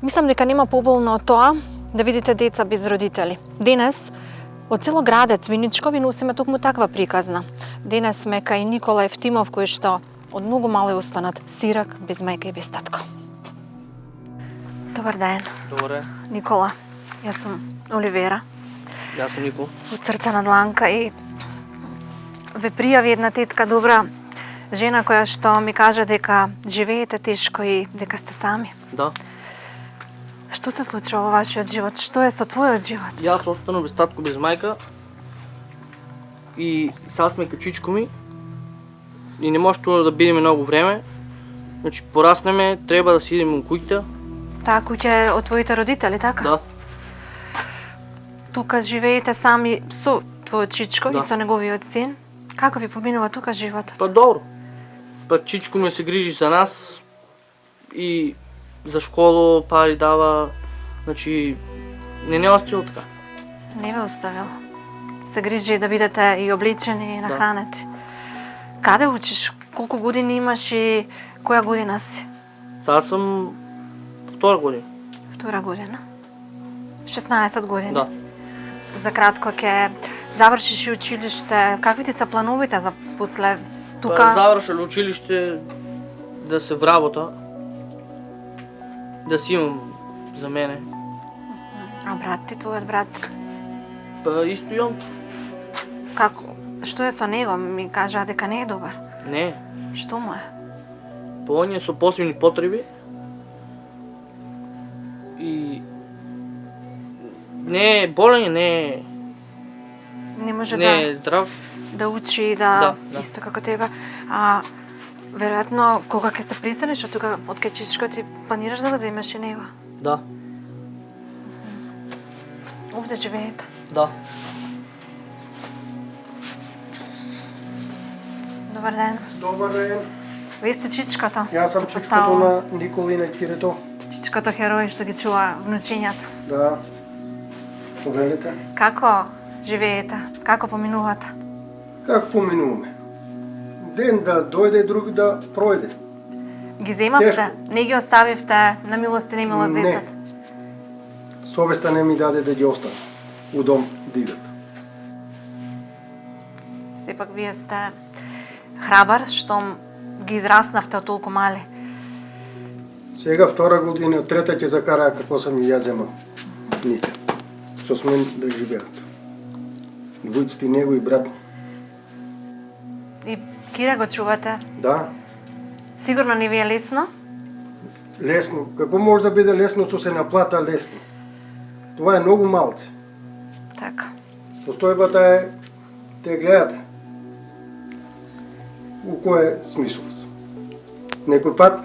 Мислам дека нема поболно од тоа да видите деца без родители. Денес, од цело градец Виничко ви носиме токму таква приказна. Денес сме кај Никола Евтимов, кој што од многу мал е останат сирак, без мајка и без татко. Добар ден. Добар ден. Никола, јас сум Оливера. Јас сум Нико. Од срца на дланка и ве пријави една тетка добра жена која што ми кажа дека живеете тешко и дека сте сами. Да. Што се случува во вашиот живот? Што е со твојот живот? Јас останав без татко, без мајка и сега сме кај чичко ми и не може тоа да бидеме многу време. Значи, пораснеме, треба да си идеме у куќата. Таа куќа е од твоите родители, така? Да. Тука живеете сами со твојот чичко Да. и со неговиот син. Како ви поминува тука животот? Па добро. Па чичко ми се грижи за нас и за школо пари дава. Значи, не оставил така. Не ве оставил. Се грижи да бидете и обличени и нахранети. Каде учиш? Колку години имаш и која година си? Сега сум втора година. Втора година. 16 години. Да. За кратко ќе завршиш и училиште. Какви ти се плановите за после тука? Па завршил училиште да се вработа. Да си имам за мене. А брат ти, твојот брат, Па исто имам. како? Што е со него? Ми кажа дека не е добар. Не. Што му е? Па он е со посебни потреби. И не е болен, Не може не е здрав. да учи и да, Да. исто како тебе. А веројатно кога ќе се приселиш од тука од кај чичко ти планираш да го земеш и него? Да. Овде живеете. Да. Добар ден. Добар ден. Вие сте чичкото. Јас сум чичкото на Никола и на Кирето. Чичкото херој што ги чува внучињата. Да. Повелете. Како живеете? Како поминувате? Как поминуваме? Ден да дојде, друг да пројде. Ги земавте? Тешко. Не ги оставивте на милост и немилост Не. децата? Совеста не ми даде да ги оставам у дом да идат. Сепак вие сте храбар, штом ги израснавте од толку мали. Сега втора година, трета ќе закара како сам и јас земал. Ника. Со мен да живеат. Двојците него и брат. И Кира го чувате. Да, Сигурно не ви е лесно. лесно. Како може да биде лесно со се наплата лесно? Това е многу малце. Така. Состојбата е те гледате. У кој е смисол? Некој пат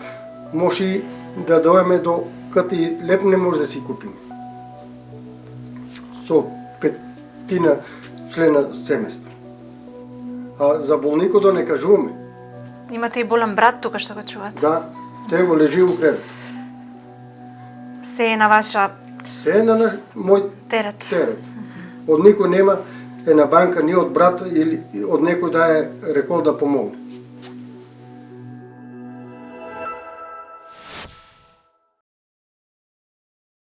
може и да доеме до кат и леп не може да си купиме. Со 5 члена семејство. А за болникот да не кажуваме. Имате и болен брат тука што го чувате. Да, те го лежи у кревет. Се е на ваша Се е на мој терет. терет. Од никој нема е на банка, ни од брат или од некој да е рекол да помогне.